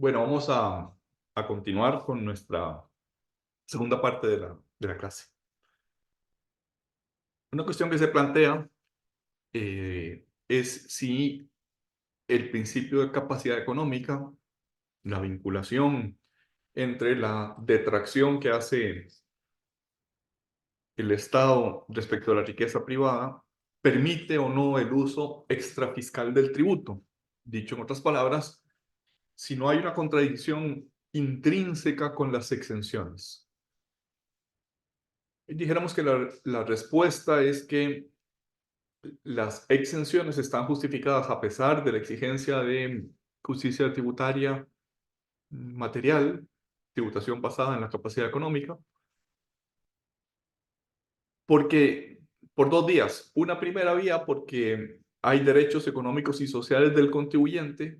Bueno, vamos a continuar con nuestra segunda parte de la clase. Una cuestión que se plantea es si el principio de capacidad económica, la vinculación entre la detracción que hace el Estado respecto a la riqueza privada, permite o no el uso extrafiscal del tributo. Dicho en otras palabras, si no hay una contradicción intrínseca con las exenciones. Dijéramos que la respuesta es que las exenciones están justificadas a pesar de la exigencia de justicia tributaria material, tributación basada en la capacidad económica, porque por dos vías. Una primera vía porque hay derechos económicos y sociales del contribuyente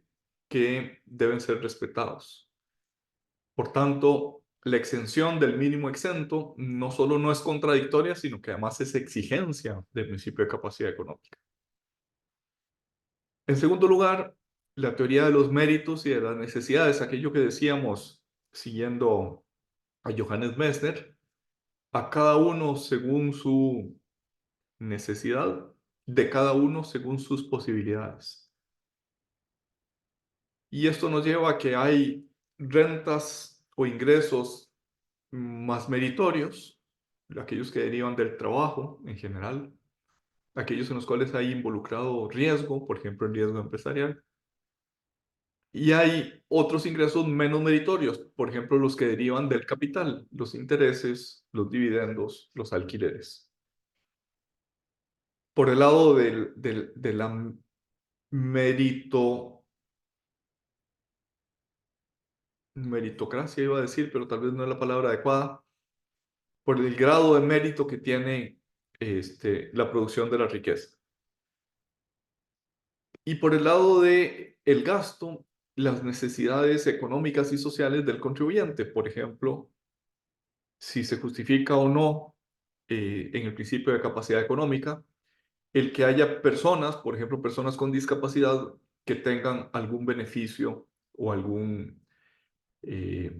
que deben ser respetados. Por tanto, la exención del mínimo exento no solo no es contradictoria, sino que además es exigencia del principio de capacidad económica. En segundo lugar, la teoría de los méritos y de las necesidades, aquello que decíamos siguiendo a Johannes Messner, a cada uno según su necesidad, de cada uno según sus posibilidades. Y esto nos lleva a que hay rentas o ingresos más meritorios, aquellos que derivan del trabajo en general, aquellos en los cuales hay involucrado riesgo, por ejemplo, el riesgo empresarial. Y hay otros ingresos menos meritorios, por ejemplo, los que derivan del capital, los intereses, los dividendos, los alquileres. Por el lado de la merito, meritocracia, iba a decir, pero tal vez no es la palabra adecuada, por el grado de mérito que tiene la producción de la riqueza. Y por el lado de el gasto, las necesidades económicas y sociales del contribuyente, por ejemplo, si se justifica o no en el principio de capacidad económica, el que haya personas, por ejemplo, personas con discapacidad, que tengan algún beneficio o eh,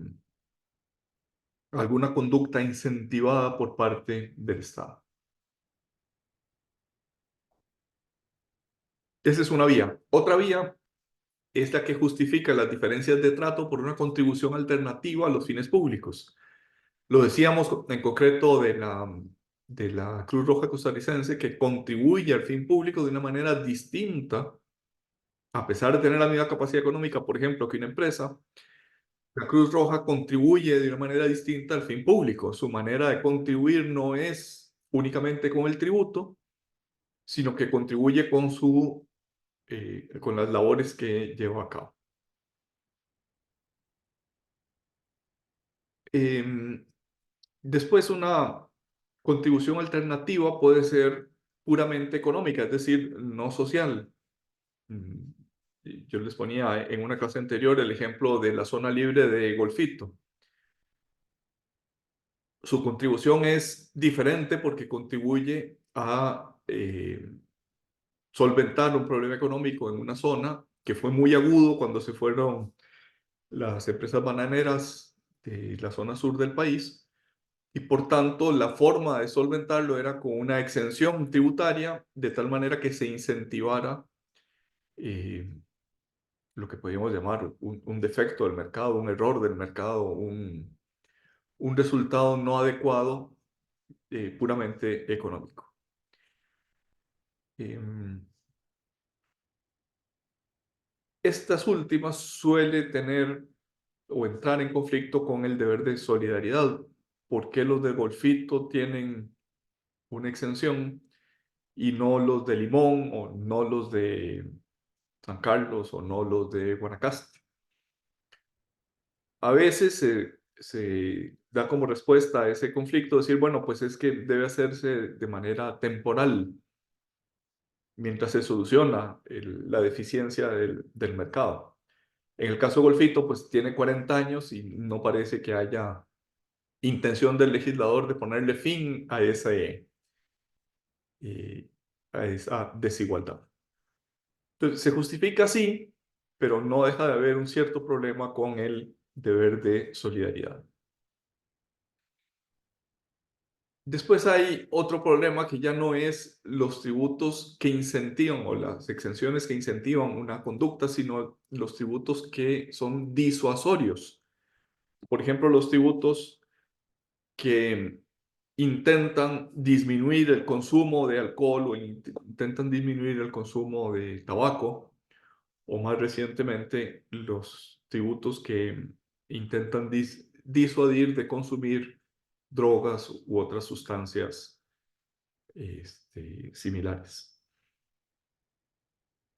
alguna conducta incentivada por parte del Estado. Esa es una vía. Otra vía es la que justifica las diferencias de trato por una contribución alternativa a los fines públicos. Lo decíamos en concreto de la Cruz Roja Costarricense, que contribuye al fin público de una manera distinta, a pesar de tener la misma capacidad económica, por ejemplo, que una empresa. La Cruz Roja contribuye de una manera distinta al fin público. Su manera de contribuir no es únicamente con el tributo, sino que contribuye con las labores que lleva a cabo. Em, Después, una contribución alternativa puede ser puramente económica, es decir, no social. Mm, Yo les ponía en una clase anterior el ejemplo de la zona libre de Golfito. Su contribución es diferente porque contribuye a solventar un problema económico en una zona que fue muy agudo cuando se fueron las empresas bananeras de la zona sur del país, y por tanto la forma de solventarlo era con una exención tributaria de tal manera que se incentivara eh, lo que podríamos llamar un defecto del mercado, un error del mercado, un resultado no adecuado, puramente económico. Em, Estas últimas suele tener o entrar en conflicto con el deber de solidaridad. ¿Por qué los de Golfito tienen una exención y no los de Limón o no los de San Carlos o no los de Guanacaste? A veces se da como respuesta a ese conflicto decir, bueno, pues es que debe hacerse de manera temporal mientras se soluciona la deficiencia del mercado. En el caso de Golfito, pues tiene 40 años y no parece que haya intención del legislador de ponerle fin eh, a esa desigualdad. Entonces, se justifica así, pero no deja de haber un cierto problema con el deber de solidaridad. Después hay otro problema que ya no es los tributos que incentivan o las exenciones que incentivan una conducta, sino los tributos que son disuasorios. Por ejemplo, los tributos que intentan disminuir el consumo de alcohol o intentan disminuir el consumo de tabaco, o más recientemente los tributos que intentan disuadir de consumir drogas u otras sustancias similares.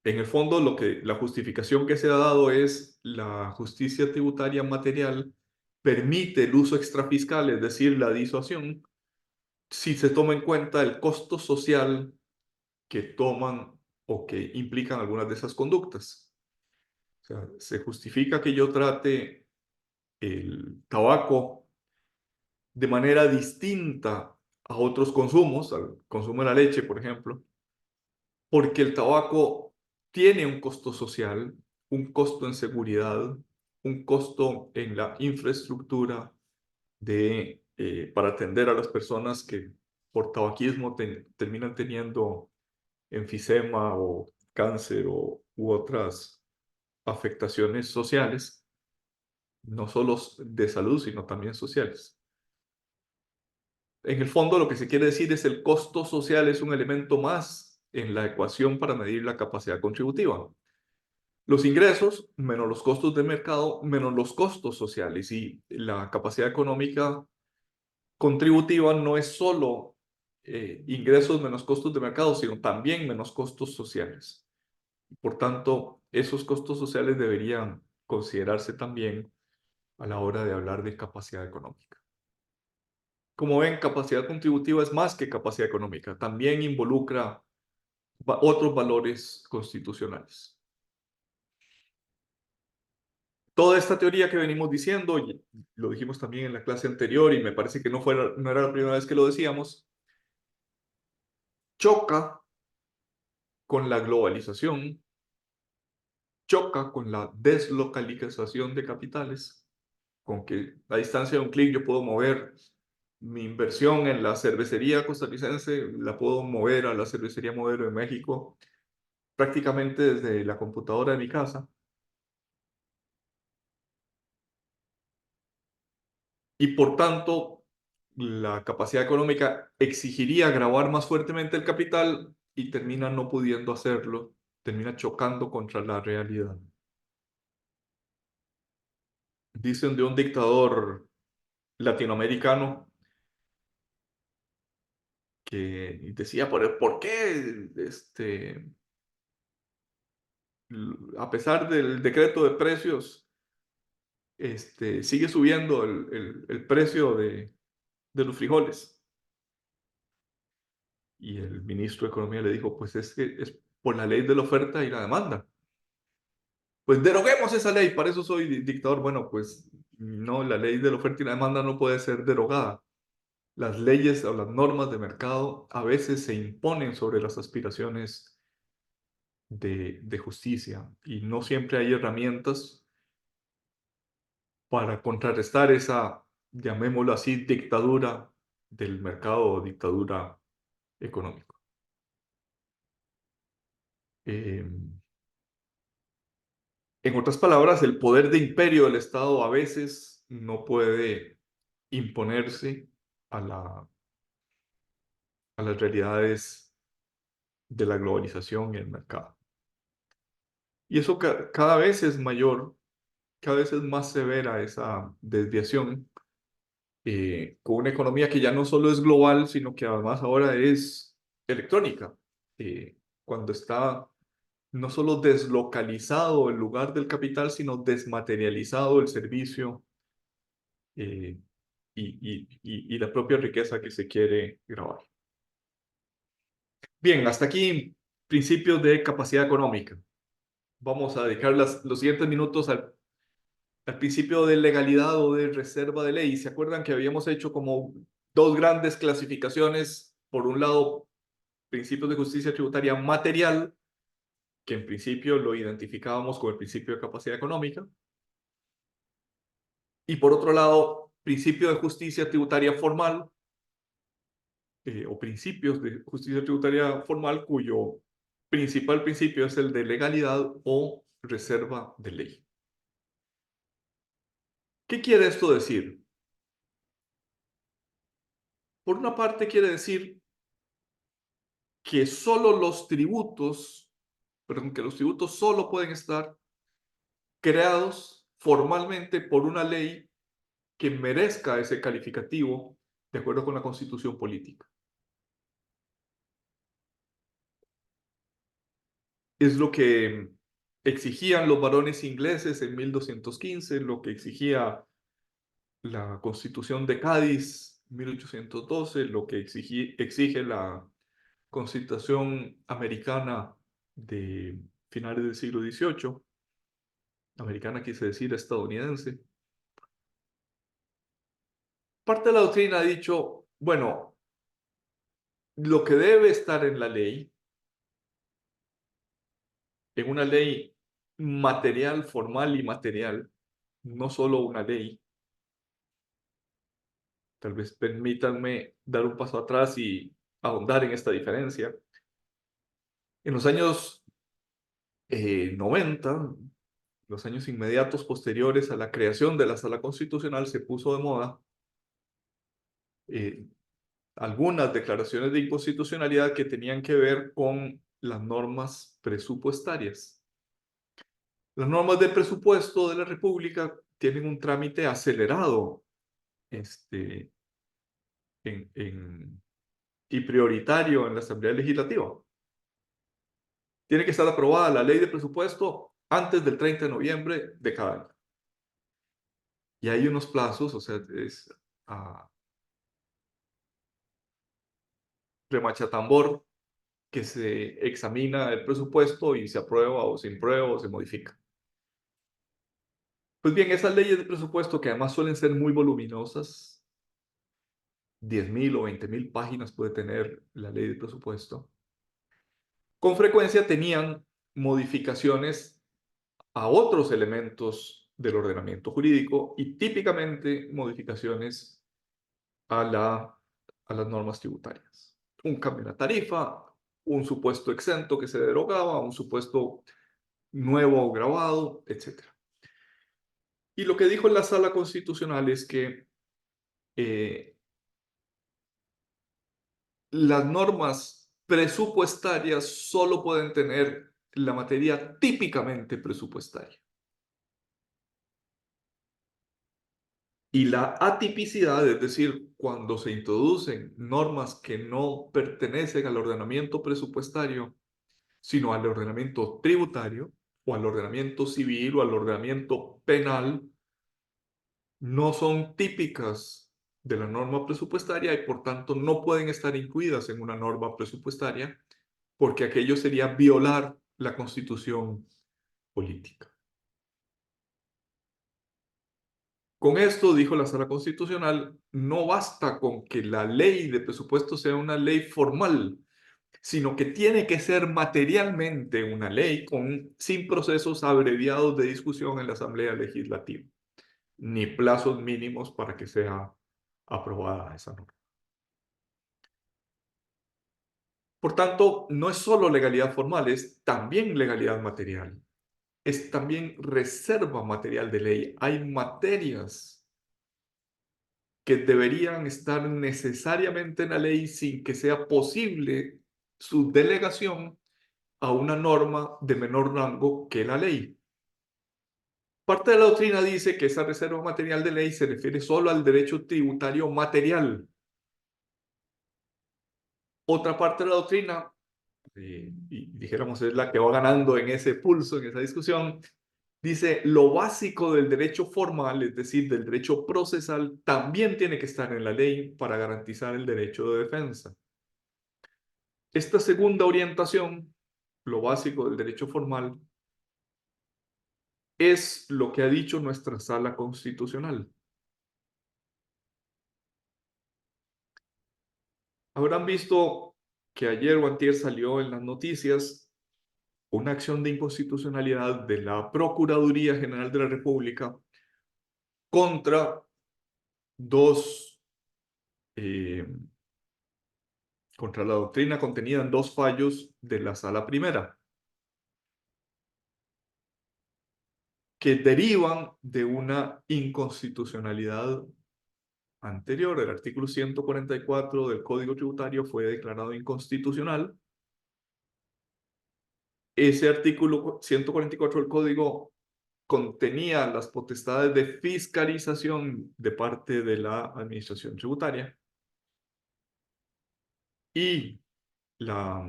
En el fondo, la justificación que se ha dado es la justicia tributaria material permite el uso extrafiscal, es decir, la disuasión, si se toma en cuenta el costo social que toman o que implican algunas de esas conductas. O sea, se justifica que yo trate el tabaco de manera distinta a otros consumos, al consumo de la leche, por ejemplo, porque el tabaco tiene un costo social, un costo en seguridad, un costo en la infraestructura para atender a las personas que por tabaquismo terminan teniendo enfisema o cáncer u otras afectaciones sociales, no solo de salud, sino también sociales. En el fondo, lo que se quiere decir es el costo social es un elemento más en la ecuación para medir la capacidad contributiva. Los ingresos menos los costos de mercado menos los costos sociales, y la capacidad económica contributiva no es solo ingresos menos costos de mercado, sino también menos costos sociales. Por tanto, esos costos sociales deberían considerarse también a la hora de hablar de capacidad económica. Como ven, capacidad contributiva es más que capacidad económica, también involucra otros valores constitucionales. Toda esta teoría que venimos diciendo, y lo dijimos también en la clase anterior, y me parece que no era la primera vez que lo decíamos, choca con la globalización, choca con la deslocalización de capitales, con que a distancia de un clic yo puedo mover mi inversión en la cervecería costarricense, la puedo mover a la cervecería Modelo de México prácticamente desde la computadora de mi casa. Y por tanto, la capacidad económica exigiría gravar más fuertemente el capital y termina no pudiendo hacerlo, termina chocando contra la realidad. Dicen de un dictador latinoamericano que decía, ¿por qué a pesar del decreto de precios, sigue subiendo el precio de los frijoles? Y el ministro de Economía le dijo, pues es que es por la ley de la oferta y la demanda. Pues deroguemos esa ley, para eso soy dictador. Bueno, pues no, la ley de la oferta y la demanda no puede ser derogada. Las leyes o las normas de mercado a veces se imponen sobre las aspiraciones de justicia y no siempre hay herramientas para contrarrestar esa, llamémoslo así, dictadura del mercado o dictadura económica. En otras palabras, el poder de imperio del Estado a veces no puede imponerse a a las realidades de la globalización y el mercado. Y eso cada vez es mayor, cada vez es más severa esa desviación, con una economía que ya no solo es global, sino que además ahora es electrónica. Cuando está no solo deslocalizado el lugar del capital, sino desmaterializado el servicio, eh, y la propia riqueza que se quiere grabar. Bien, hasta aquí principios de capacidad económica. Vamos a dedicar los siguientes minutos al principio de legalidad o de reserva de ley. ¿Se acuerdan que habíamos hecho como dos grandes clasificaciones? Por un lado, principios de justicia tributaria material que en principio lo identificábamos con el principio de capacidad económica, y por otro lado, principio de justicia tributaria formal, o principios de justicia tributaria formal, cuyo principal principio es el de legalidad o reserva de ley. ¿Qué quiere esto decir? Por una parte quiere decir que solo los tributos, perdón, que los tributos solo pueden estar creados formalmente por una ley que merezca ese calificativo de acuerdo con la constitución política. Es lo que exigían los varones ingleses en 1215, lo que exigía la Constitución de Cádiz 1812, lo que exige la Constitución americana de finales del siglo XVIII, americana quise decir estadounidense. Parte de la doctrina ha dicho, bueno, lo que debe estar en la ley, en una ley material, formal y material, no solo una ley. Tal vez permítanme dar un paso atrás y ahondar en esta diferencia. En los años 90, los años inmediatos posteriores a la creación de la Sala Constitucional, se puso de moda eh, algunas declaraciones de inconstitucionalidad que tenían que ver con las normas presupuestarias. Las normas de presupuesto de la República tienen un trámite acelerado este, y prioritario en la Asamblea Legislativa. Tiene que estar aprobada la ley de presupuesto antes del 30 de noviembre de cada año. Y hay unos plazos, o sea, es remachatambor, que se examina el presupuesto y se aprueba o se imprueba o se modifica. Pues bien, esas leyes de presupuesto, que además suelen ser muy voluminosas, 10.000 o 20.000 páginas puede tener la ley de presupuesto, con frecuencia tenían modificaciones a otros elementos del ordenamiento jurídico y típicamente modificaciones a las normas tributarias. Un cambio en la tarifa, un supuesto exento que se derogaba, un supuesto nuevo grabado, etc. Y lo que dijo la Sala Constitucional es que las normas presupuestarias solo pueden tener la materia típicamente presupuestaria. Y la atipicidad, es decir, cuando se introducen normas que no pertenecen al ordenamiento presupuestario, sino al ordenamiento tributario o al ordenamiento civil o al ordenamiento penal, no son típicas de la norma presupuestaria y por tanto no pueden estar incluidas en una norma presupuestaria porque aquello sería violar la Constitución política. Con esto, dijo la Sala Constitucional, no basta con que la ley de presupuesto sea una ley formal, sino que tiene que ser materialmente una ley sin procesos abreviados de discusión en la Asamblea Legislativa, ni plazos mínimos para que sea aprobada esa norma. Por tanto, no es solo legalidad formal, es también legalidad material. Es también reserva material de ley. Hay materias que deberían estar necesariamente en la ley sin que sea posible su delegación a una norma de menor rango que la ley. Parte de la doctrina dice que esa reserva material de ley se refiere solo al derecho tributario material. Otra parte de la doctrina, y dijéramos es la que va ganando en ese pulso, en esa discusión, dice lo básico del derecho formal, es decir, del derecho procesal, también tiene que estar en la ley para garantizar el derecho de defensa. Esta segunda orientación, lo básico del derecho formal, es lo que ha dicho nuestra Sala Constitucional. Habrán visto que ayer o antier salió en las noticias una acción de inconstitucionalidad de la Procuraduría General de la República contra dos, eh, contra la doctrina contenida en dos fallos de la Sala Primera, que derivan de una inconstitucionalidad anterior. El artículo 144 del Código Tributario fue declarado inconstitucional. Ese artículo 144 del Código contenía las potestades de fiscalización de parte de la Administración Tributaria, y la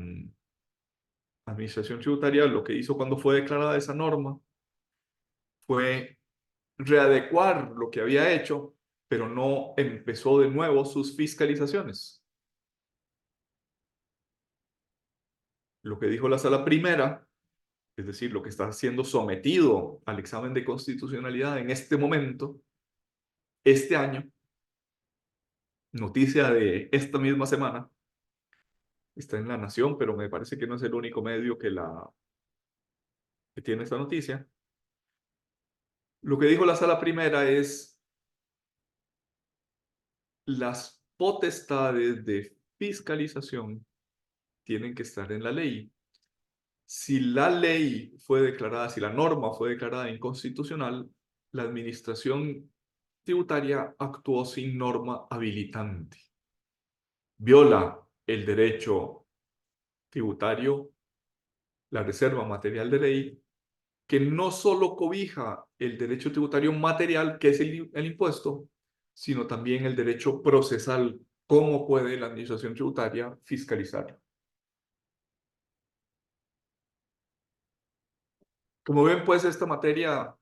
Administración Tributaria lo que hizo cuando fue declarada esa norma fue readecuar lo que había hecho, pero no empezó de nuevo sus fiscalizaciones. Lo que dijo la Sala Primera, es decir, lo que está siendo sometido al examen de constitucionalidad en este momento, este año, noticia de esta misma semana, está en La Nación, pero me parece que no es el único medio que tiene esta noticia. Lo que dijo la Sala Primera es: las potestades de fiscalización tienen que estar en la ley. Si la ley fue declarada, si la norma fue declarada inconstitucional, la Administración Tributaria actuó sin norma habilitante. Viola el derecho tributario, la reserva material de ley, que no solo cobija el derecho tributario material, que es el impuesto, sino también el derecho procesal. ¿Cómo puede la Administración Tributaria fiscalizar? Como ven, pues esta materia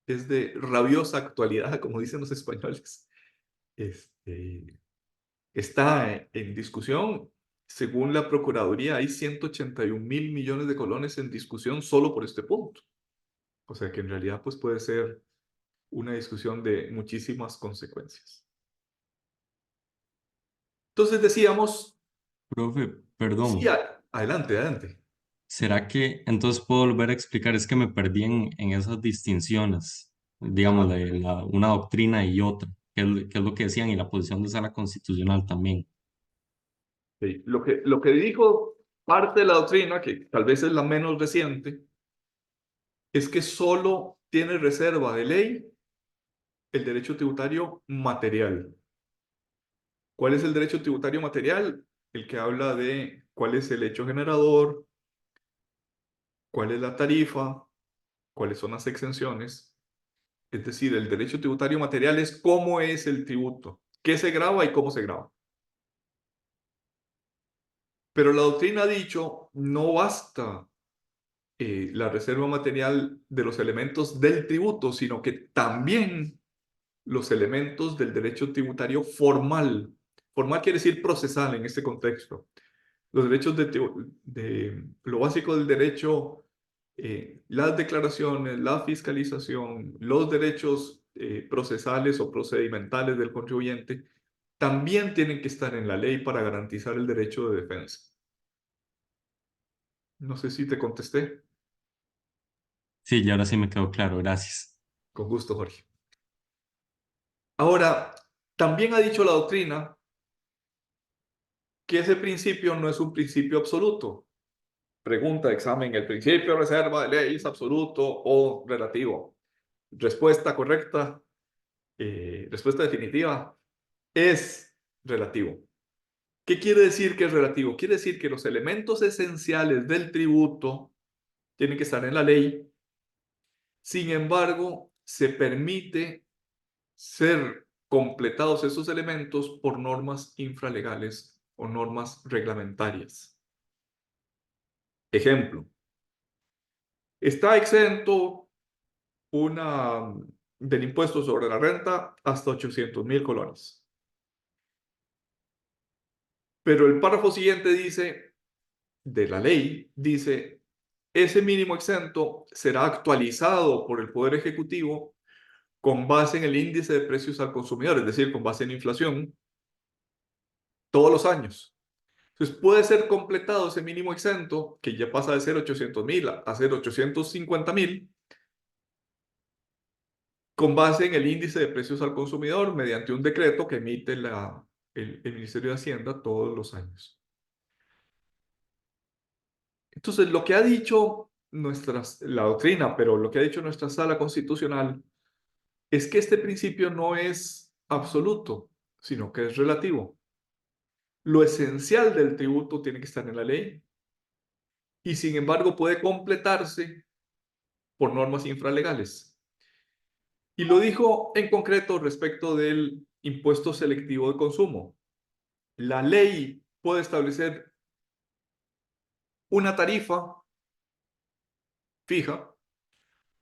es de rabiosa actualidad, como dicen los españoles. Está en discusión. Según la Procuraduría, hay 181.000 millones de colones en discusión solo por este punto. O sea que en realidad pues puede ser una discusión de muchísimas consecuencias. Entonces decíamos, Profe, sí, perdón, adelante, adelante. ¿será que entonces puedo volver a explicar? Es que me perdí en esas distinciones, digamos, Ajá. de una doctrina y otra, que es lo que decían, y la posición de sala constitucional también. Sí. Lo que dijo parte de la doctrina, que tal vez es la menos reciente, es que solo tiene reserva de ley el derecho tributario material. ¿Cuál es el derecho tributario material? El que habla de cuál es el hecho generador, cuál es la tarifa, cuáles son las exenciones. Es decir, el derecho tributario material es cómo es el tributo, qué se grava y cómo se grava. Pero la doctrina ha dicho, no basta la reserva material de los elementos del tributo, sino que también los elementos del derecho tributario formal. Formal quiere decir procesal en este contexto. Los derechos de lo básico del derecho, las declaraciones, la fiscalización, los derechos procesales o procedimentales del contribuyente, también tienen que estar en la ley para garantizar el derecho de defensa. No sé si te contesté. Sí, y ahora sí me quedó claro, gracias. Con gusto, Jorge. Ahora, también ha dicho la doctrina que ese principio no es un principio absoluto. Pregunta, examen, ¿el principio de reserva de ley es absoluto o relativo? Respuesta correcta, respuesta definitiva, es relativo. ¿Qué quiere decir que es relativo? Quiere decir que los elementos esenciales del tributo tienen que estar en la ley. Sin embargo, se permite ser completados esos elementos por normas infralegales o normas reglamentarias. Ejemplo, está exento del impuesto sobre la renta hasta 800.000 colones. Pero el párrafo siguiente dice, de la ley, dice, ese mínimo exento será actualizado por el Poder Ejecutivo con base en el índice de precios al consumidor, es decir, con base en inflación, todos los años. Entonces puede ser completado ese mínimo exento, que ya pasa de ser 800.000 a ser 850.000, con base en el índice de precios al consumidor mediante un decreto que emite el Ministerio de Hacienda todos los años. Entonces, lo que ha dicho la doctrina, pero lo que ha dicho nuestra sala constitucional, es que este principio no es absoluto, sino que es relativo. Lo esencial del tributo tiene que estar en la ley y, sin embargo, puede completarse por normas infralegales. Y lo dijo en concreto respecto del impuesto selectivo de consumo. La ley puede establecer una tarifa fija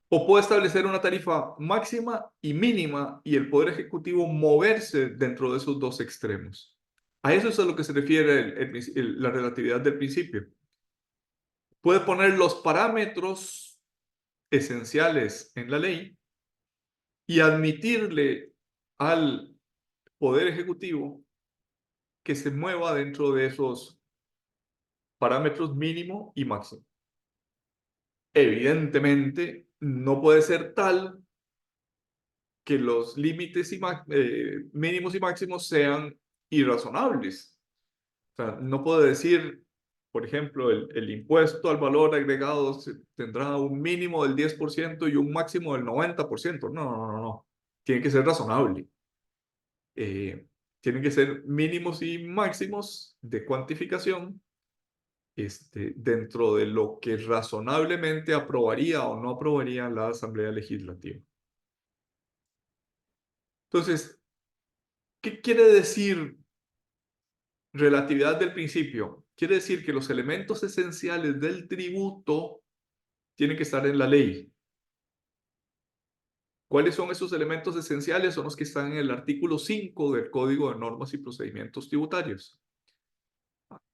o puede establecer una tarifa máxima y mínima y el Poder Ejecutivo moverse dentro de esos dos extremos. A eso es a lo que se refiere la relatividad del principio. Puede poner los parámetros esenciales en la ley y admitirle al Poder Ejecutivo que se mueva dentro de esos parámetros mínimo y máximo. Evidentemente, no puede ser tal que los límites mínimos y máximos sean irrazonables. O sea, no puede decir, por ejemplo, el impuesto al valor agregado tendrá un mínimo del 10% y un máximo del 90%. No, no, no, no. Tiene que ser razonable. Tienen que ser mínimos y máximos de cuantificación dentro de lo que razonablemente aprobaría o no aprobaría la Asamblea Legislativa. Entonces, ¿qué quiere decir relatividad del principio? Quiere decir que los elementos esenciales del tributo tienen que estar en la ley. ¿Cuáles son esos elementos esenciales? Son los que están en el artículo 5 del Código de Normas y Procedimientos Tributarios.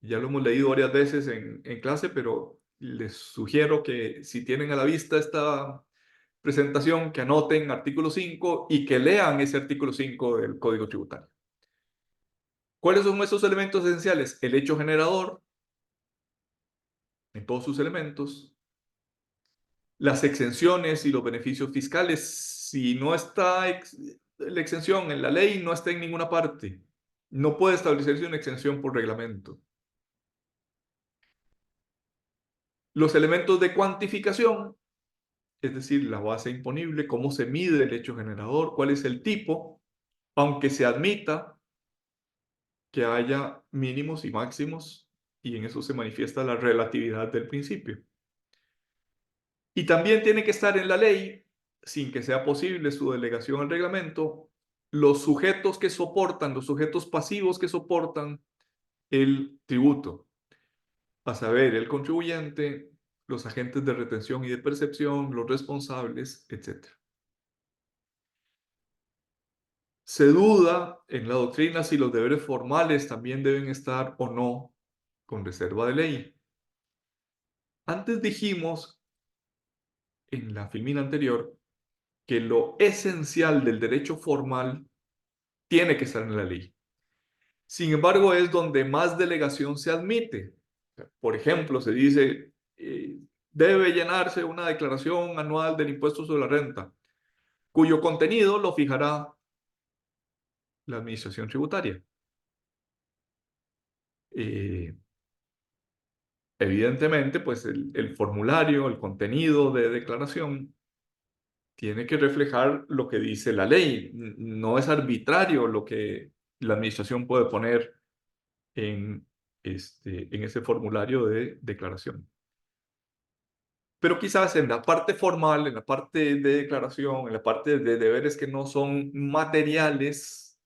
Ya lo hemos leído varias veces en clase, pero les sugiero que si tienen a la vista esta presentación, que anoten artículo 5 y que lean ese artículo 5 del Código Tributario. ¿Cuáles son esos elementos esenciales? El hecho generador, en todos sus elementos, las exenciones y los beneficios fiscales. Si no está la exención en la ley, no está en ninguna parte. No puede establecerse una exención por reglamento. Los elementos de cuantificación, es decir, la base imponible, cómo se mide el hecho generador, cuál es el tipo, aunque se admita que haya mínimos y máximos, y en eso se manifiesta la relatividad del principio. Y también tiene que estar en la ley, sin que sea posible su delegación al reglamento, los sujetos que soportan, los sujetos pasivos que soportan el tributo, a saber, el contribuyente, los agentes de retención y de percepción, los responsables, etc. Se duda en la doctrina si los deberes formales también deben estar o no con reserva de ley. Antes dijimos, en la filmina anterior, que lo esencial del derecho formal tiene que estar en la ley. Sin embargo, es donde más delegación se admite. Por ejemplo, se dice, debe llenarse una declaración anual del impuesto sobre la renta, cuyo contenido lo fijará la administración tributaria. Evidentemente, pues el formulario, el contenido de declaración tiene que reflejar lo que dice la ley. No es arbitrario lo que la administración puede poner en ese formulario de declaración. Pero quizás en la parte formal, en la parte de declaración, en la parte de deberes que no son materiales,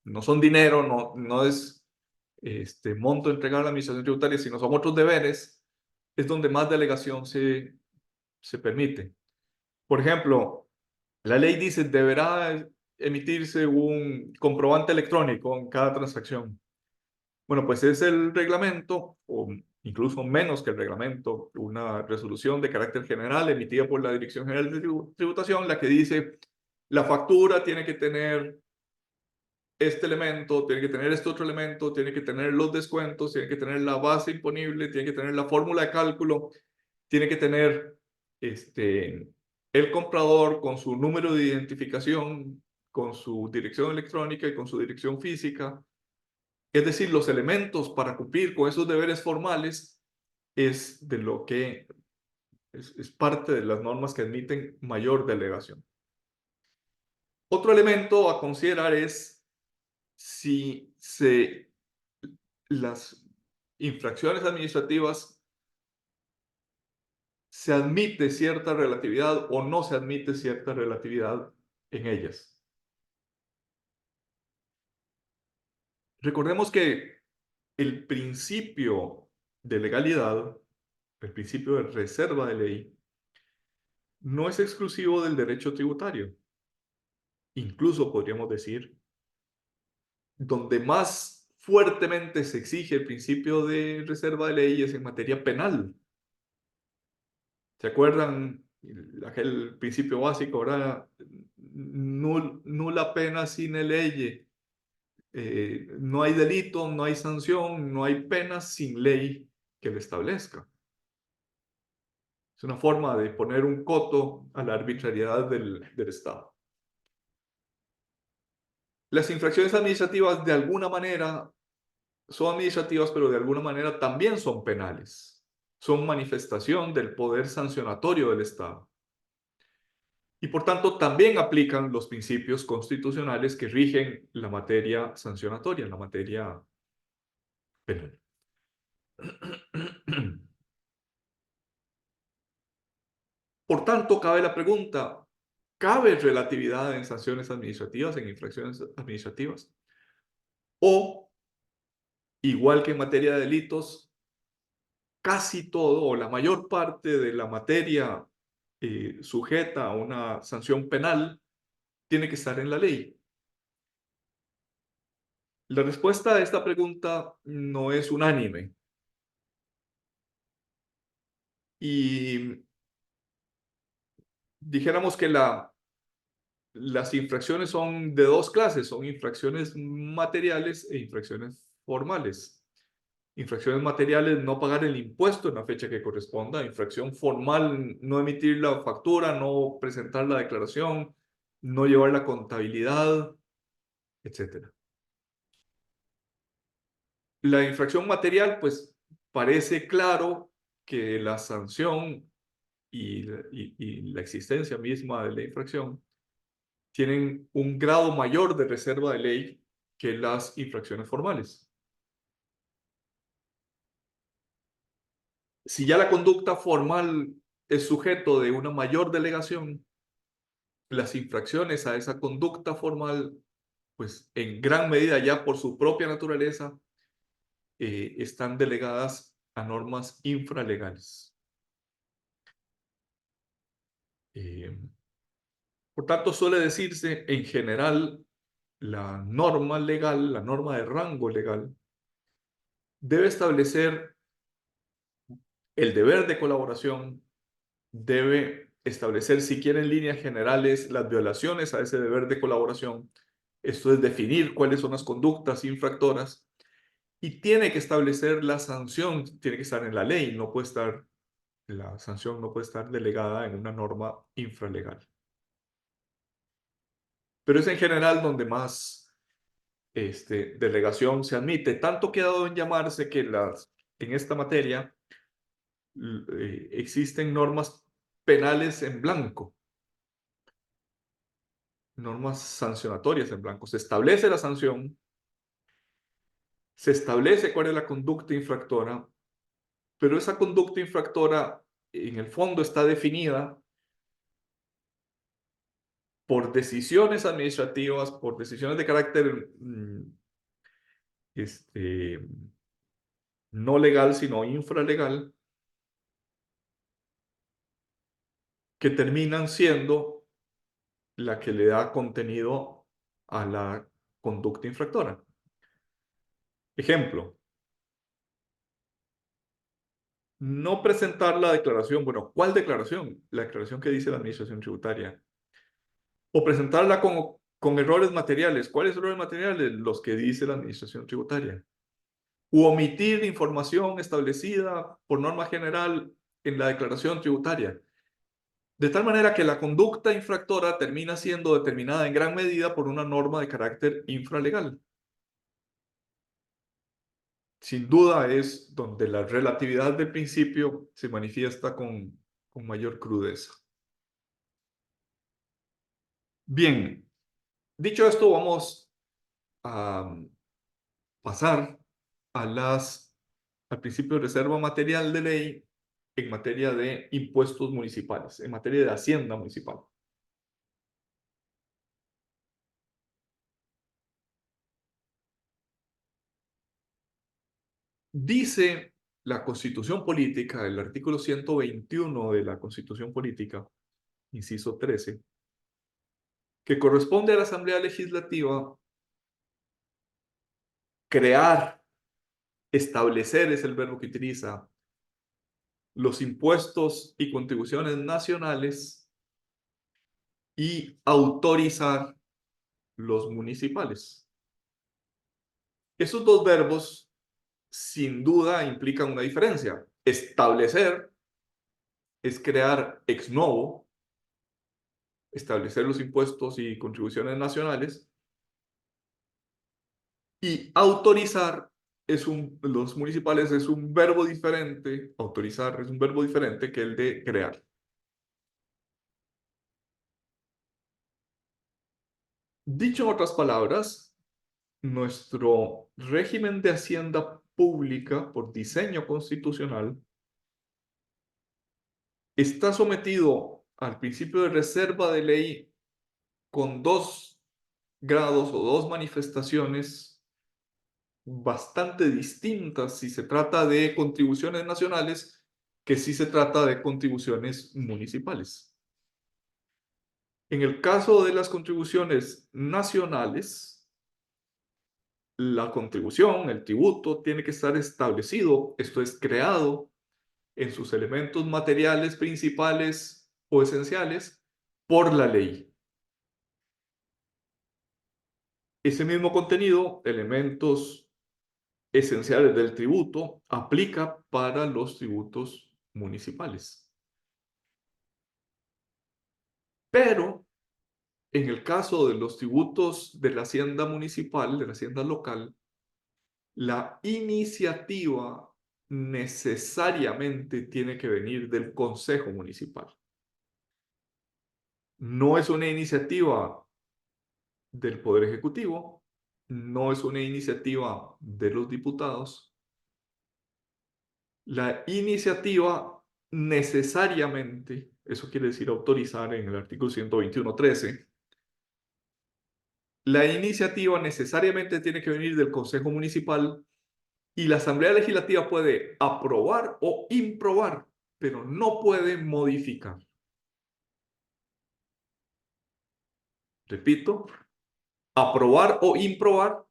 no son dinero, no es monto entregado a la administración tributaria, sino son otros deberes, es donde más delegación se permite. Por ejemplo, la ley dice deberá emitirse un comprobante electrónico en cada transacción. Bueno, pues es el reglamento, o incluso menos que el reglamento, una resolución de carácter general emitida por la Dirección General de Tributación, la que dice la factura tiene que tener este elemento, tiene que tener este otro elemento, tiene que tener los descuentos, tiene que tener la base imponible, tiene que tener la fórmula de cálculo, tiene que tener el comprador con su número de identificación, con su dirección electrónica y con su dirección física. Es decir, los elementos para cumplir con esos deberes formales es de lo que es parte de las normas que admiten mayor delegación. Otro elemento a considerar es si las infracciones administrativas se admite cierta relatividad o no se admite cierta relatividad en ellas. Recordemos que el principio de legalidad, el principio de reserva de ley, no es exclusivo del derecho tributario. Incluso podríamos decir, donde más fuertemente se exige el principio de reserva de ley es en materia penal. ¿Se acuerdan? Aquel principio básico, ¿verdad? Nula pena sine ley. No hay delito, no hay sanción, no hay pena sin ley que lo establezca. Es una forma de poner un coto a la arbitrariedad del Estado. Las infracciones administrativas de alguna manera son administrativas, pero de alguna manera también son penales. Son manifestación del poder sancionatorio del Estado. Y por tanto también aplican los principios constitucionales que rigen la materia sancionatoria, la materia penal. Por tanto, cabe la pregunta, ¿cabe relatividad en sanciones administrativas, en infracciones administrativas? O, igual que en materia de delitos, casi todo o la mayor parte de la materia sujeta a una sanción penal tiene que estar en la ley. La respuesta a esta pregunta no es unánime. Y dijéramos que las infracciones son de dos clases, son infracciones materiales e infracciones formales. Infracciones materiales, no pagar el impuesto en la fecha que corresponda. Infracción formal, no emitir la factura, no presentar la declaración, no llevar la contabilidad, etc. La infracción material, pues parece claro que la sanción y la existencia misma de la infracción tienen un grado mayor de reserva de ley que las infracciones formales. Si ya la conducta formal es sujeto de una mayor delegación, las infracciones a esa conducta formal, pues en gran medida ya por su propia naturaleza, están delegadas a normas infralegales. Eh, por tanto, suele decirse en general, la norma legal, la norma de rango legal, debe establecer el deber de colaboración, debe establecer, si quiere en líneas generales, las violaciones a ese deber de colaboración. Esto es definir cuáles son las conductas infractoras y tiene que establecer la sanción, tiene que estar en la ley, no puede estar, la sanción no puede estar delegada en una norma infralegal. Pero es en general donde más delegación se admite. Tanto que ha dado en llamarse que en esta materia existen normas penales en blanco, normas sancionatorias en blanco. Se establece la sanción, se establece cuál es la conducta infractora, pero esa conducta infractora en el fondo está definida por decisiones administrativas, por decisiones de carácter no legal, sino infralegal, que terminan siendo la que le da contenido a la conducta infractora. Ejemplo, no presentar la declaración. Bueno, ¿cuál declaración? La declaración que dice la Administración Tributaria. O presentarla con errores materiales. ¿Cuáles errores materiales? Los que dice la Administración Tributaria. U omitir información establecida por norma general en la declaración tributaria. De tal manera que la conducta infractora termina siendo determinada en gran medida por una norma de carácter infralegal. Sin duda es donde la relatividad del principio se manifiesta con mayor crudeza. Bien, dicho esto, vamos a pasar al principio de reserva material de ley en materia de impuestos municipales, en materia de hacienda municipal. Dice la Constitución Política, el artículo 121 de la Constitución Política, inciso 13, que corresponde a la Asamblea Legislativa crear, establecer es el verbo que utiliza, los impuestos y contribuciones nacionales y autorizar los municipales. Esos dos verbos sin duda implican una diferencia. Establecer es crear ex novo, establecer los impuestos y contribuciones nacionales, y autorizar los municipales es un verbo diferente, autorizar es un verbo diferente que el de crear. Dicho en otras palabras, nuestro régimen de hacienda pública por diseño constitucional está sometido al principio de reserva de ley con dos grados o dos manifestaciones bastante distintas si se trata de contribuciones nacionales que si se trata de contribuciones municipales. En el caso de las contribuciones nacionales, la contribución, el tributo, tiene que estar establecido, esto es creado en sus elementos materiales principales o esenciales por la ley. Ese mismo contenido, elementos esenciales del tributo, aplica para los tributos municipales. Pero en el caso de los tributos de la hacienda municipal, de la hacienda local, la iniciativa necesariamente tiene que venir del Consejo Municipal. No es una iniciativa del Poder Ejecutivo, no es una iniciativa de los diputados. La iniciativa necesariamente, eso quiere decir autorizar en el artículo 121.13, la iniciativa necesariamente tiene que venir del Consejo Municipal y la Asamblea Legislativa puede aprobar o improbar, pero no puede modificar. Repito, aprobar o improbar,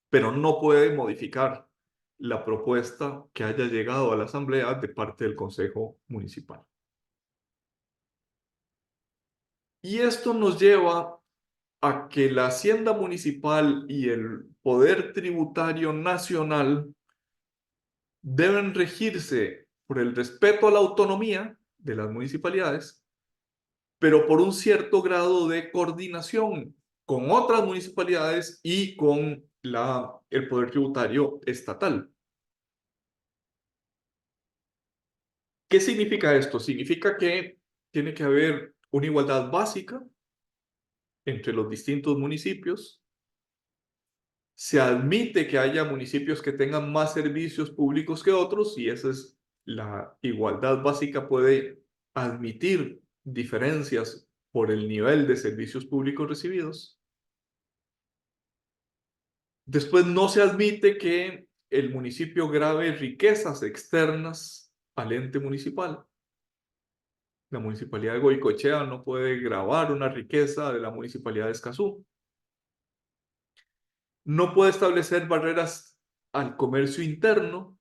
pero no puede modificar la propuesta que haya llegado a la Asamblea de parte del Consejo Municipal. Y esto nos lleva a que la Hacienda Municipal y el Poder Tributario Nacional deben regirse por el respeto a la autonomía de las municipalidades, pero por un cierto grado de coordinación con otras municipalidades y con el Poder Tributario estatal. ¿Qué significa esto? Significa que tiene que haber una igualdad básica entre los distintos municipios. Se admite que haya municipios que tengan más servicios públicos que otros y esa es la igualdad básica, puede admitir diferencias por el nivel de servicios públicos recibidos. Después no se admite que el municipio grave riquezas externas al ente municipal. La municipalidad de Goicoechea no puede gravar una riqueza de la municipalidad de Escazú. No puede establecer barreras al comercio interno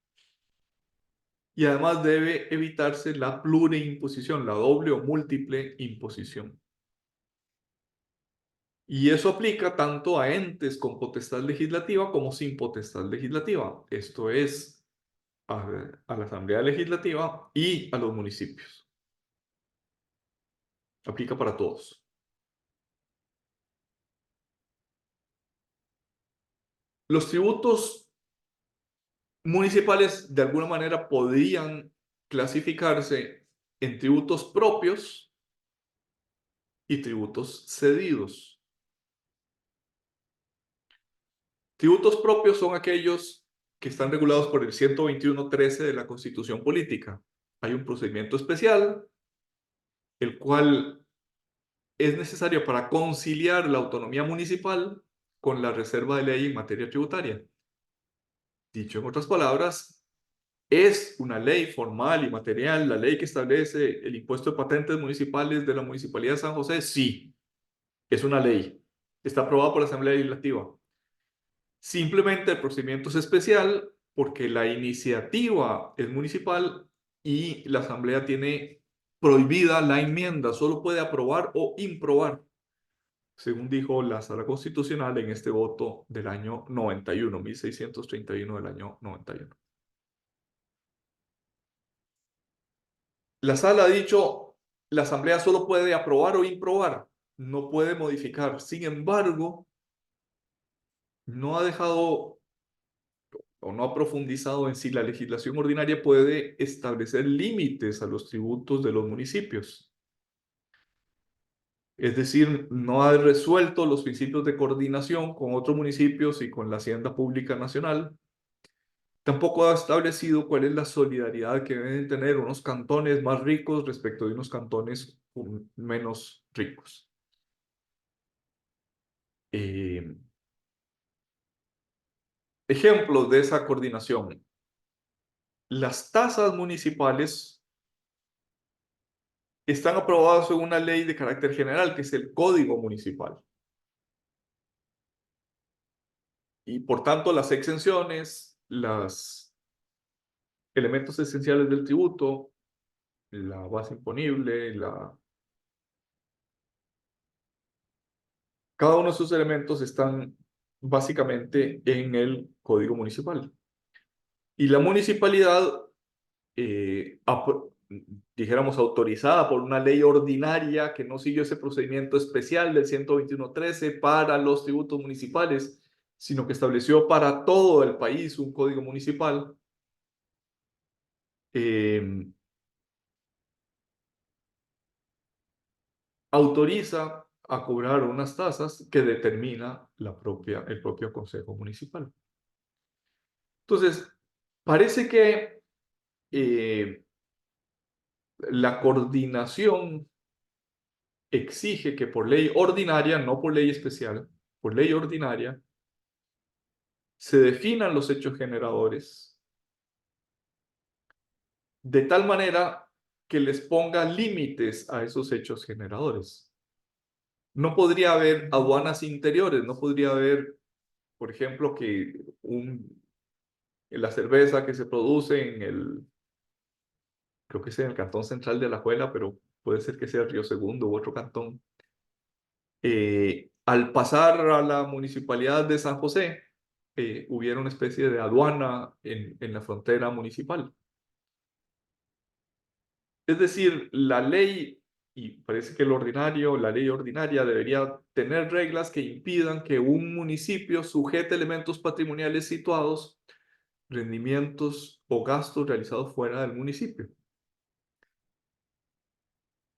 y además debe evitarse la plureimposición, la doble o múltiple imposición. Y eso aplica tanto a entes con potestad legislativa como sin potestad legislativa. Esto es a la Asamblea Legislativa y a los municipios. Aplica para todos. Los tributos municipales de alguna manera podrían clasificarse en tributos propios y tributos cedidos. Tributos propios son aquellos que están regulados por el 121.13 de la Constitución Política. Hay un procedimiento especial, el cual es necesario para conciliar la autonomía municipal con la reserva de ley en materia tributaria. Dicho en otras palabras, es una ley formal y material, la ley que establece el impuesto de patentes municipales de la Municipalidad de San José, sí, es una ley. Está aprobada por la Asamblea Legislativa. Simplemente el procedimiento es especial porque la iniciativa es municipal y la Asamblea tiene prohibida la enmienda, solo puede aprobar o improbar, según dijo la Sala Constitucional en este voto del año 91, 1631 del año 91. La Sala ha dicho, la Asamblea solo puede aprobar o improbar, no puede modificar. Sin embargo, no ha dejado o no ha profundizado en si la legislación ordinaria puede establecer límites a los tributos de los municipios. Es decir, no ha resuelto los principios de coordinación con otros municipios y con la Hacienda Pública Nacional. Tampoco ha establecido cuál es la solidaridad que deben tener unos cantones más ricos respecto de unos cantones menos ricos. Ejemplos de esa coordinación. Las tasas municipales están aprobadas en una ley de carácter general, que es el Código Municipal. Y por tanto, las exenciones, los elementos esenciales del tributo, la base imponible, cada uno de esos elementos están básicamente en el Código Municipal. Y la municipalidad, dijéramos, autorizada por una ley ordinaria que no siguió ese procedimiento especial del 121.13 para los tributos municipales, sino que estableció para todo el país un código municipal, autoriza a cobrar unas tasas que determina el propio Consejo Municipal. Entonces, parece que la coordinación exige que por ley ordinaria, no por ley especial, por ley ordinaria, se definan los hechos generadores de tal manera que les ponga límites a esos hechos generadores. No podría haber aduanas interiores, no podría haber, por ejemplo, que la cerveza que se produce creo que es en el Cantón Central de Alajuela, pero puede ser que sea Río Segundo u otro cantón, al pasar a la municipalidad de San José, hubiera una especie de aduana en la frontera municipal. Es decir, la ley, y parece que la ley ordinaria debería tener reglas que impidan que un municipio sujete elementos patrimoniales situados, rendimientos o gastos realizados fuera del municipio.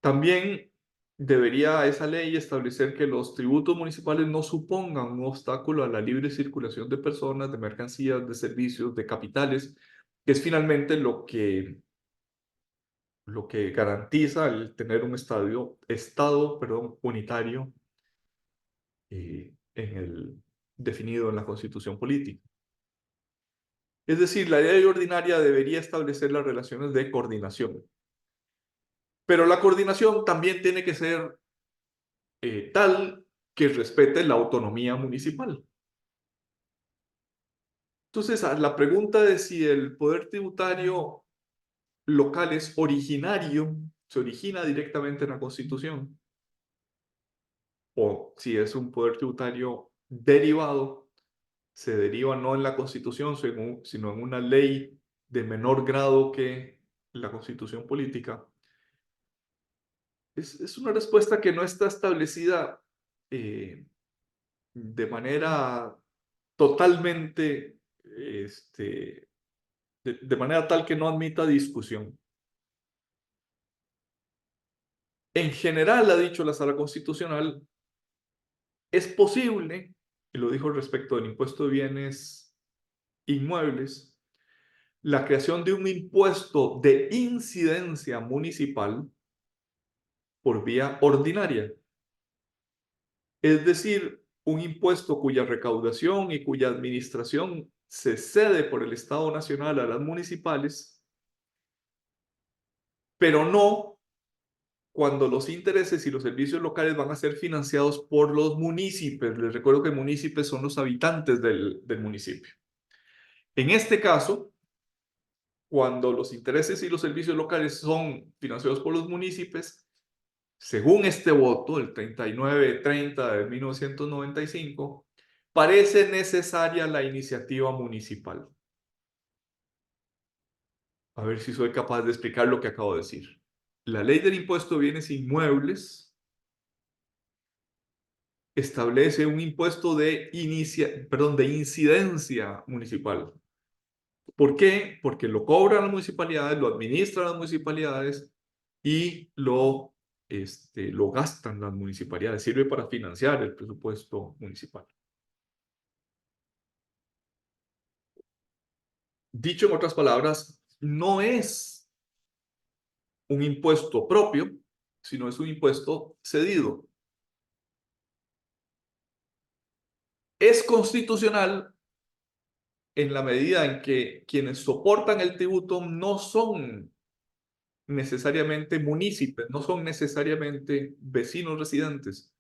También debería esa ley establecer que los tributos municipales no supongan un obstáculo a la libre circulación de personas, de mercancías, de servicios, de capitales, que es finalmente lo que garantiza el tener un estado unitario definido en la Constitución Política. Es decir, la ley ordinaria debería establecer las relaciones de coordinación. Pero la coordinación también tiene que ser tal que respete la autonomía municipal. Entonces, a la pregunta de si el poder tributario local es originario, se origina directamente en la Constitución, o si es un poder tributario derivado, se deriva no en la Constitución, sino en una ley de menor grado que la Constitución política. Es una respuesta que no está establecida de manera totalmente, de manera tal que no admita discusión. En general, ha dicho la Sala Constitucional, es posible, y lo dijo respecto del impuesto de bienes inmuebles, la creación de un impuesto de incidencia municipal por vía ordinaria. Es decir, un impuesto cuya recaudación y cuya administración se cede por el Estado Nacional a las municipales, pero no cuando los intereses y los servicios locales van a ser financiados por los municipios. Les recuerdo que municipios son los habitantes del municipio. En este caso, cuando los intereses y los servicios locales son financiados por los municipios, según este voto, el 3930 de 1995, parece necesaria la iniciativa municipal. A ver si soy capaz de explicar lo que acabo de decir. La ley del impuesto de bienes inmuebles establece un impuesto de incidencia municipal. ¿Por qué? Porque lo cobran las municipalidades, lo administran las municipalidades y lo gastan las municipalidades. Sirve para financiar el presupuesto municipal. Dicho en otras palabras, no es un impuesto propio, sino es un impuesto cedido. Es constitucional en la medida en que quienes soportan el tributo no son necesariamente municipios, no son necesariamente vecinos residentes,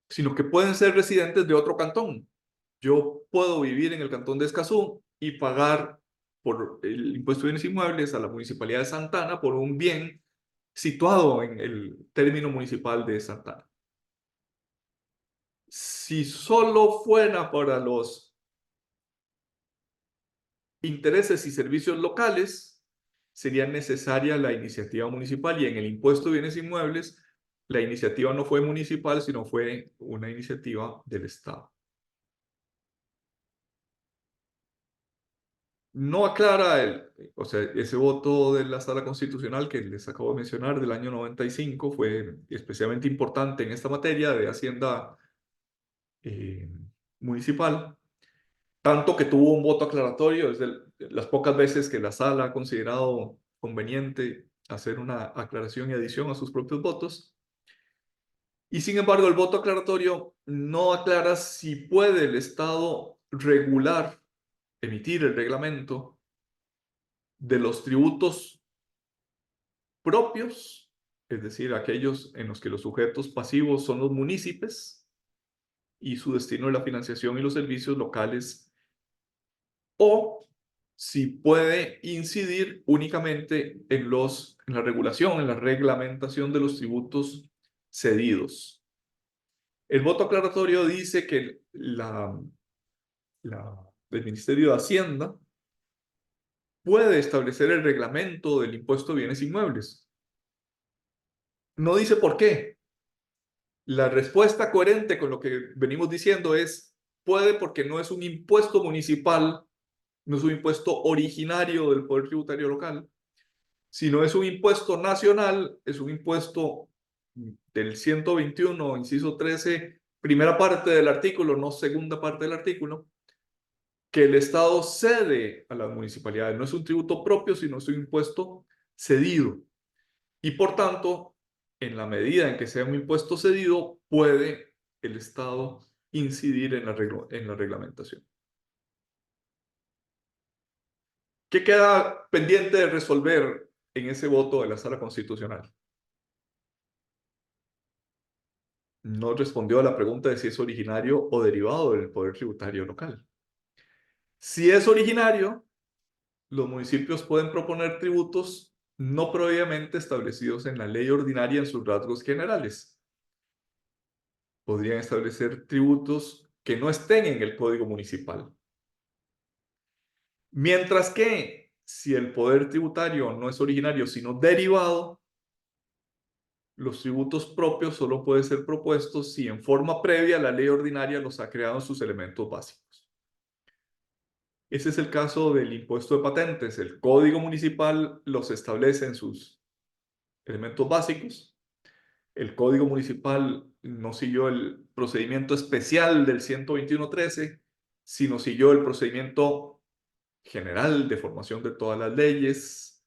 sino que pueden ser residentes de otro cantón. Yo puedo vivir en el cantón de Escazú y pagar por el impuesto de bienes inmuebles a la municipalidad de Santana por un bien situado en el término municipal de Santana. Si solo fuera para los intereses y servicios locales, sería necesaria la iniciativa municipal, y en el impuesto de bienes inmuebles, la iniciativa no fue municipal, sino fue una iniciativa del Estado. No aclara ese voto de la Sala Constitucional que les acabo de mencionar del año 95 fue especialmente importante en esta materia de Hacienda eh, municipal, tanto que tuvo un voto aclaratorio. Es de las pocas veces que la Sala ha considerado conveniente hacer una aclaración y adición a sus propios votos. Y sin embargo, el voto aclaratorio no aclara si puede el Estado regular, emitir el reglamento de los tributos propios, es decir, aquellos en los que los sujetos pasivos son los municipios y su destino es la financiación y los servicios locales, o si puede incidir únicamente en la regulación, en la reglamentación de los tributos cedidos. El voto aclaratorio dice que el Ministerio de Hacienda puede establecer el reglamento del impuesto de bienes inmuebles. No dice por qué. La respuesta coherente con lo que venimos diciendo es, puede porque no es un impuesto municipal, no es un impuesto originario del poder tributario local, sino es un impuesto nacional, es un impuesto del 121, inciso 13, primera parte del artículo, no segunda parte del artículo, que el Estado cede a las municipalidades. No es un tributo propio, sino es un impuesto cedido. Y por tanto, en la medida en que sea un impuesto cedido, puede el Estado incidir en la reglamentación. ¿Qué queda pendiente de resolver en ese voto de la Sala Constitucional? No respondió a la pregunta de si es originario o derivado del poder tributario local. Si es originario, los municipios pueden proponer tributos no previamente establecidos en la ley ordinaria en sus rasgos generales. podrían establecer tributos que no estén en el Código Municipal. Mientras que si el poder tributario no es originario, sino derivado, los tributos propios solo pueden ser propuestos si en forma previa la ley ordinaria los ha creado en sus elementos básicos. Ese es el caso del impuesto de patentes. El Código Municipal los establece en sus elementos básicos. El Código Municipal no siguió el procedimiento especial del 121.13, sino siguió el procedimiento general de formación de todas las leyes,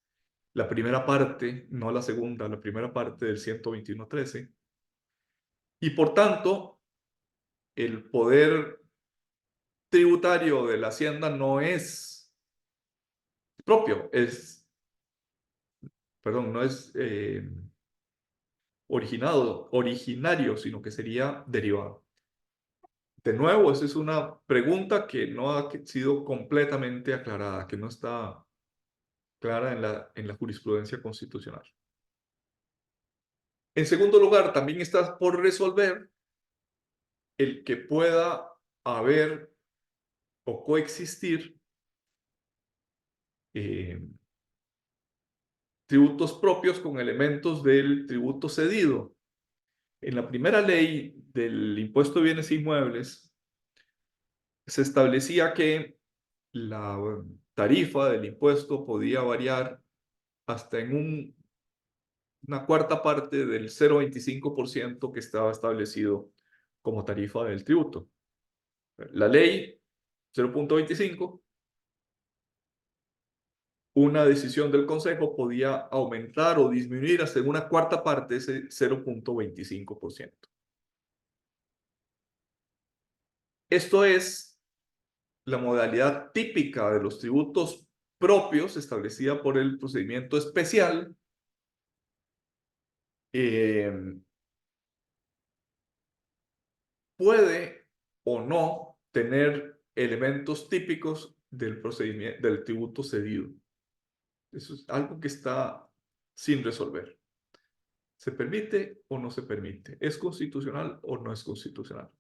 la primera parte, no la segunda, la primera parte del 121.13. Y por tanto, el poder tributario de la Hacienda no es propio, no es originario, sino que sería derivado. De nuevo, esa es una pregunta que no ha sido completamente aclarada, que no está clara en la jurisprudencia constitucional. En segundo lugar, también está por resolver el que pueda haber o coexistir eh, tributos propios con elementos del tributo cedido. En la primera ley del impuesto de bienes inmuebles se establecía que la tarifa del impuesto podía variar hasta en una cuarta parte del 0,25% que estaba establecido como tarifa del tributo. La ley 0,25, una decisión del Consejo podía aumentar o disminuir hasta en una cuarta parte ese 0,25%. Esto es la modalidad típica de los tributos propios establecida por el procedimiento especial, puede o no tener elementos típicos del procedimiento del tributo cedido. Eso es algo que está sin resolver. ¿Se permite o no se permite? ¿Es constitucional o no es constitucional?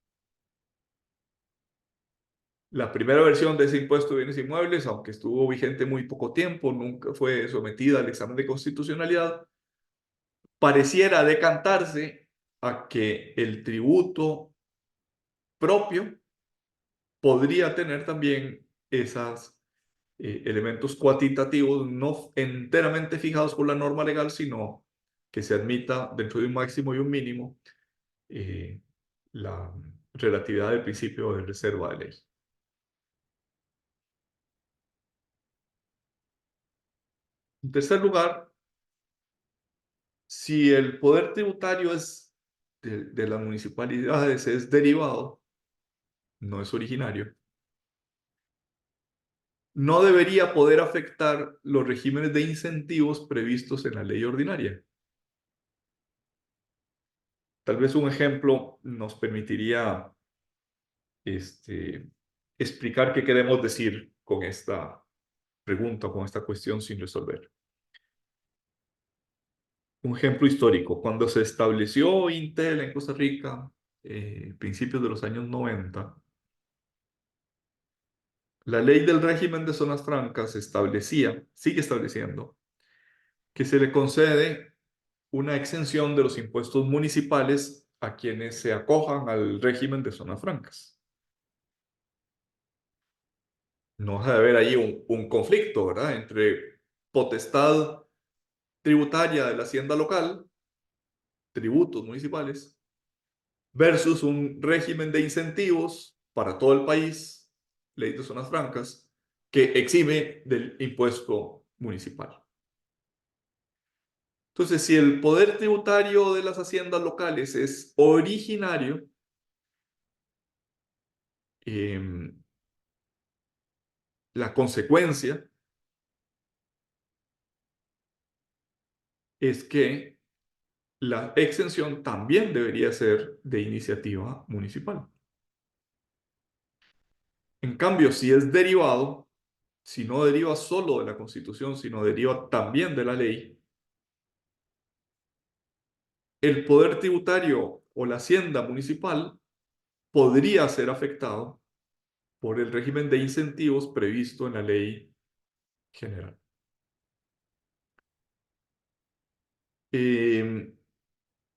La primera versión de ese impuesto de bienes inmuebles, aunque estuvo vigente muy poco tiempo, nunca fue sometida al examen de constitucionalidad, pareciera decantarse a que el tributo propio podría tener también esos elementos cuantitativos no enteramente fijados por la norma legal, sino que se admita dentro de un máximo y un mínimo la relatividad del principio de reserva de ley. En tercer lugar, si el poder tributario de las municipalidades es derivado, no es originario, no debería poder afectar los regímenes de incentivos previstos en la ley ordinaria. Tal vez un ejemplo nos permitiría explicar qué queremos decir con esta pregunta, con esta cuestión sin resolver. Un ejemplo histórico, cuando se estableció Intel en Costa Rica, principios de los años 90, la ley del régimen de zonas francas establecía, sigue estableciendo, que se le concede una exención de los impuestos municipales a quienes se acojan al régimen de zonas francas. No deja de haber ahí un conflicto, ¿verdad?, entre potestad tributaria de la hacienda local, tributos municipales, versus un régimen de incentivos para todo el país, ley de zonas francas, que exime del impuesto municipal. Entonces, si el poder tributario de las haciendas locales es originario, la consecuencia es que la exención también debería ser de iniciativa municipal. En cambio, si es derivado, si no deriva solo de la Constitución, sino deriva también de la ley, el poder tributario o la hacienda municipal podría ser afectado por el régimen de incentivos previsto en la ley general.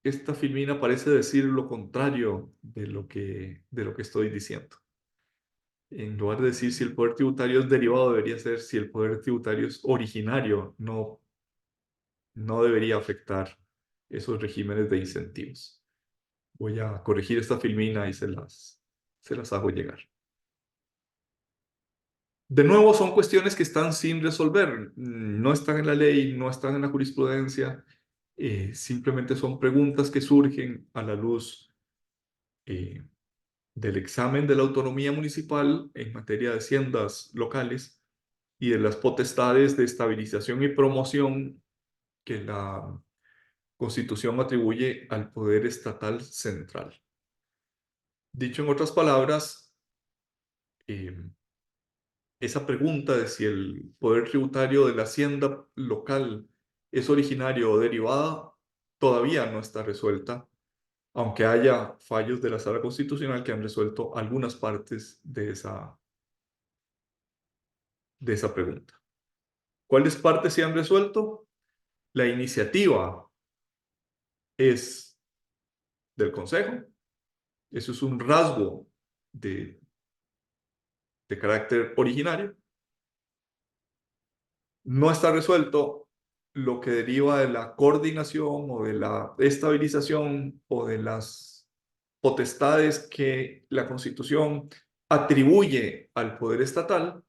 Esta filmina parece decir lo contrario de lo que estoy diciendo. En lugar de decir si el poder tributario es derivado, debería ser si el poder tributario es originario, no debería afectar esos regímenes de incentivos. Voy a corregir esta filmina y se las hago llegar. De nuevo, son cuestiones que están sin resolver. No están en la ley, no están en la jurisprudencia. Simplemente son preguntas que surgen a la luz del examen de la autonomía municipal en materia de haciendas locales y de las potestades de estabilización y promoción que la Constitución atribuye al poder estatal central. Dicho en otras palabras, esa pregunta de si el poder tributario de la hacienda local es originario o derivada todavía no está resuelta, aunque haya fallos de la Sala Constitucional que han resuelto algunas partes de esa pregunta. ¿Cuáles partes se han resuelto? La iniciativa es del Consejo. Eso es un rasgo de carácter originario. No está resuelto lo que deriva de la coordinación o de la estabilización o de las potestades que la Constitución atribuye al poder estatal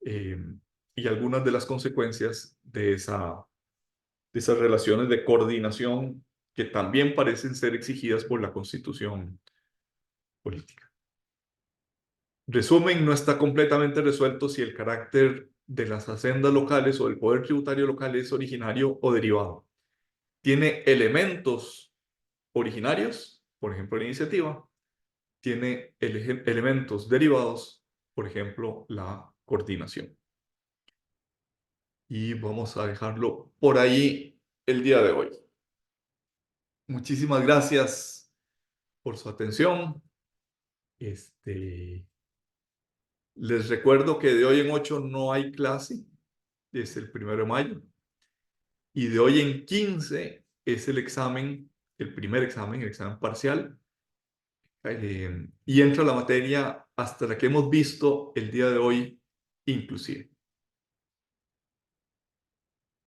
y algunas de las consecuencias de esas relaciones de coordinación que también parecen ser exigidas por la Constitución política. Resumen, no está completamente resuelto si el carácter de las haciendas locales o el poder tributario local es originario o derivado. Tiene elementos originarios, por ejemplo, la iniciativa, tiene elementos derivados, por ejemplo, la coordinación. Y vamos a dejarlo por ahí el día de hoy. Muchísimas gracias por su atención. Les recuerdo que de hoy en 8 no hay clase, es el 1 de mayo, y de hoy en 15 es el examen, el primer examen, el examen parcial, y entra la materia hasta la que hemos visto el día de hoy inclusive.